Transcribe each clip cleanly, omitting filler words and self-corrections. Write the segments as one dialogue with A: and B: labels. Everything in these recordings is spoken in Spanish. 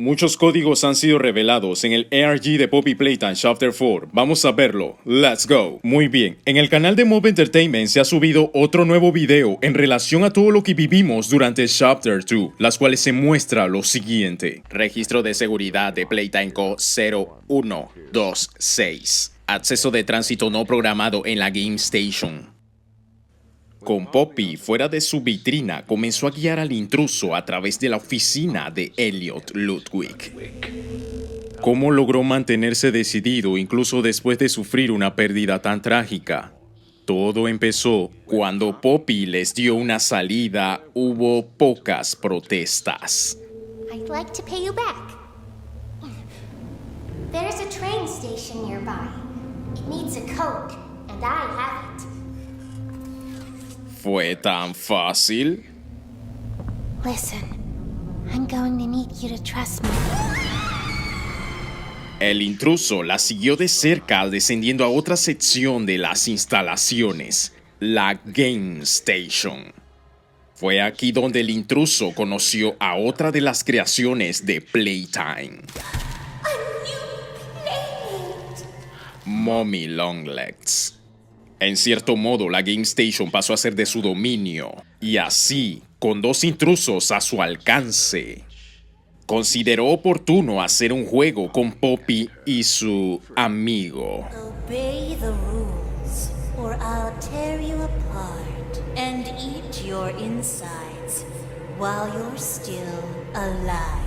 A: Muchos códigos han sido revelados en el ARG de Poppy Playtime Chapter 4. Vamos a verlo. Let's go. Muy bien. En el canal de Mob Entertainment se ha subido otro nuevo video en relación a todo lo que vivimos durante Chapter 2, las cuales se muestra lo siguiente. Registro de seguridad de Playtime Co. 0126. Acceso de tránsito no programado en la Game Station. Con Poppy fuera de su vitrina, comenzó a guiar al intruso a través de la oficina de Elliot Ludwig. ¿Cómo logró mantenerse decidido incluso después de sufrir una pérdida tan trágica? Todo empezó cuando Poppy les dio una salida. Hubo pocas protestas.
B: I'd like to pay you back. There's a train station nearby. It needs a code, and I have it.
A: ¿Fue tan fácil?
B: Listen, I'm going to need you to trust me.
A: El intruso la siguió de cerca descendiendo a otra sección de las instalaciones, la Game Station. Fue aquí donde el intruso conoció a otra de las creaciones de Playtime. Mommy Longlegs. En cierto modo, la Game Station pasó a ser de su dominio, y así, con dos intrusos a su alcance, consideró oportuno hacer un juego con Poppy y su amigo.
C: Obey the rules, or I'll tear you apart and eat your insides while you're still alive.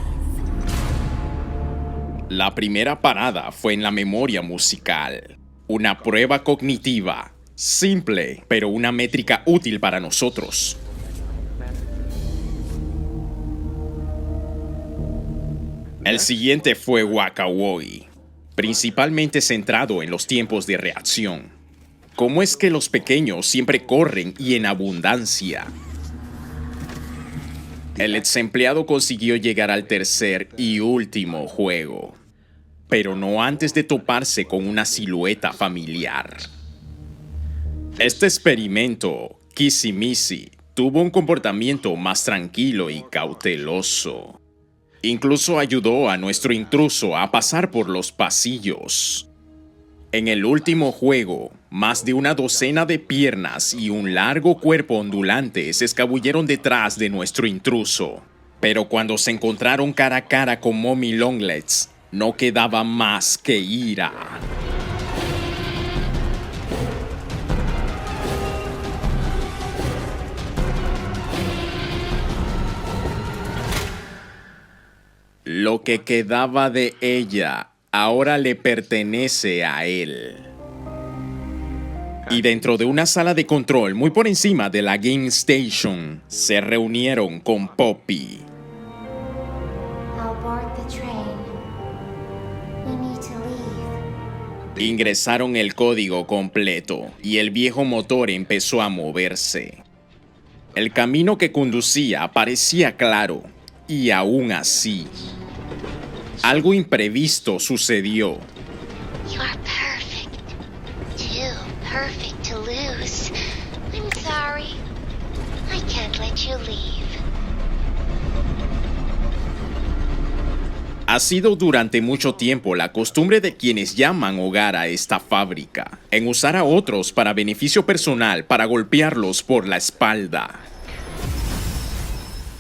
A: La primera parada fue en la memoria musical, una prueba cognitiva. Simple, pero una métrica útil para nosotros. El siguiente fue Wakawoi, principalmente centrado en los tiempos de reacción. ¿Cómo es que los pequeños siempre corren y en abundancia? El ex empleado consiguió llegar al tercer y último juego, pero no antes de toparse con una silueta familiar. Este experimento, Kissimisi, tuvo un comportamiento más tranquilo y cauteloso. Incluso ayudó a nuestro intruso a pasar por los pasillos. En el último juego, más de una docena de piernas y un largo cuerpo ondulante se escabulleron detrás de nuestro intruso. Pero cuando se encontraron cara a cara con Mommy Longlegs, no quedaba más que ira. Lo que quedaba de ella ahora le pertenece a él. Y dentro de una sala de control muy por encima de la Game Station, se reunieron con Poppy.
B: I'll board the train. We need to leave.
A: Ingresaron el código completo y el viejo motor empezó a moverse. El camino que conducía parecía claro, y aún así, algo imprevisto sucedió.
B: You're perfect. Too perfect to lose. I'm sorry. I can't let you leave.
A: Ha sido durante mucho tiempo la costumbre de quienes llaman hogar a esta fábrica, en usar a otros para beneficio personal para golpearlos por la espalda.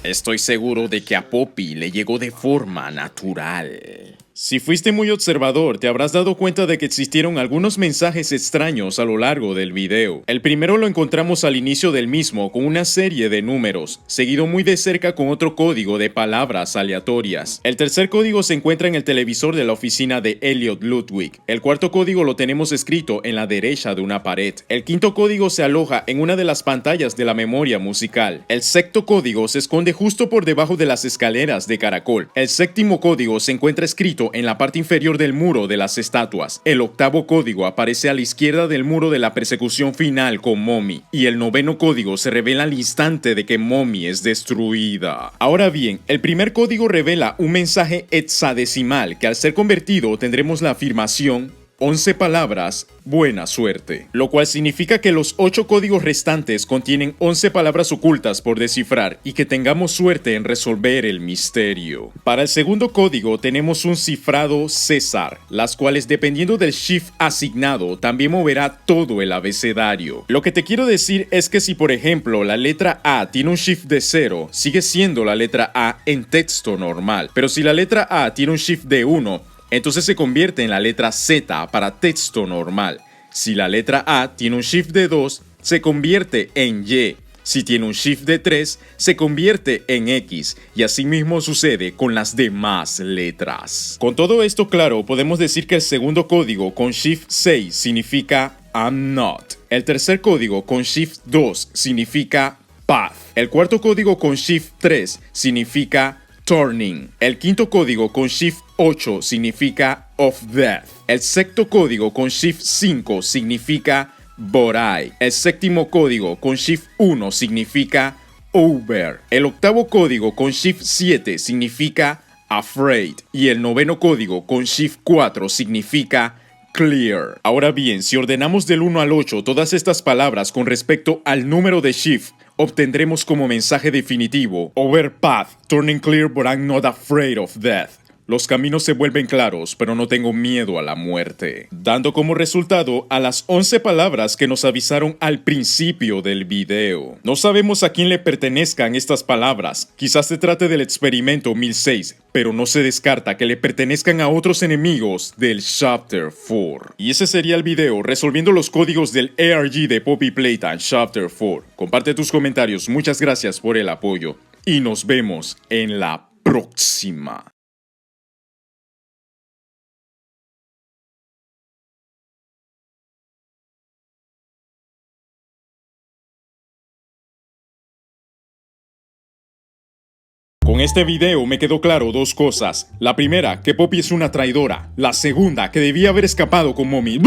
A: Estoy seguro de que a Poppy le llegó de forma natural. Si fuiste muy observador, te habrás dado cuenta de que existieron algunos mensajes extraños a lo largo del video. El primero lo encontramos al inicio del mismo con una serie de números, seguido muy de cerca con otro código de palabras aleatorias. El tercer código se encuentra en el televisor de la oficina de Elliot Ludwig. El cuarto código lo tenemos escrito en la derecha de una pared. El quinto código se aloja en una de las pantallas de la memoria musical. El sexto código se esconde justo por debajo de las escaleras de caracol. El séptimo código se encuentra escrito en la parte inferior del muro de las estatuas. El octavo código aparece a la izquierda del muro de la persecución final con Mommy. Y el noveno código se revela al instante de que Mommy es destruida. Ahora bien, el primer código revela un mensaje hexadecimal que al ser convertido tendremos la afirmación 11 palabras, buena suerte. Lo cual significa que los 8 códigos restantes contienen 11 palabras ocultas por descifrar y que tengamos suerte en resolver el misterio. Para el segundo código tenemos un cifrado César, las cuales dependiendo del shift asignado también moverá todo el abecedario. Lo que te quiero decir es que si por ejemplo la letra A tiene un shift de 0, sigue siendo la letra A en texto normal, pero si la letra A tiene un shift de 1, entonces se convierte en la letra Z para texto normal. Si la letra A tiene un shift de 2, se convierte en Y. Si tiene un shift de 3, se convierte en X. Y así mismo sucede con las demás letras. Con todo esto claro, podemos decir que el segundo código con shift 6 significa I'm not. El tercer código con shift 2 significa path. El cuarto código con shift 3 significa turning. El quinto código con shift 8 significa of death. El sexto código con shift 5 significa Borai. El séptimo código con shift 1 significa over. El octavo código con shift 7 significa afraid. Y el noveno código con shift 4 significa clear. Ahora bien, si ordenamos del 1 al 8 todas estas palabras con respecto al número de shift, obtendremos como mensaje definitivo over path, turning clear but I'm not afraid of death. Los caminos se vuelven claros, pero no tengo miedo a la muerte. Dando como resultado a las 11 palabras que nos avisaron al principio del video. No sabemos a quién le pertenezcan estas palabras. Quizás se trate del experimento 1006, pero no se descarta que le pertenezcan a otros enemigos del Chapter 4. Y ese sería el video resolviendo los códigos del ARG de Poppy Playtime Chapter 4. Comparte tus comentarios, muchas gracias por el apoyo. Y nos vemos en la próxima. Con este video me quedó claro dos cosas. La primera, que Poppy es una traidora. La segunda, que debía haber escapado con Mommy.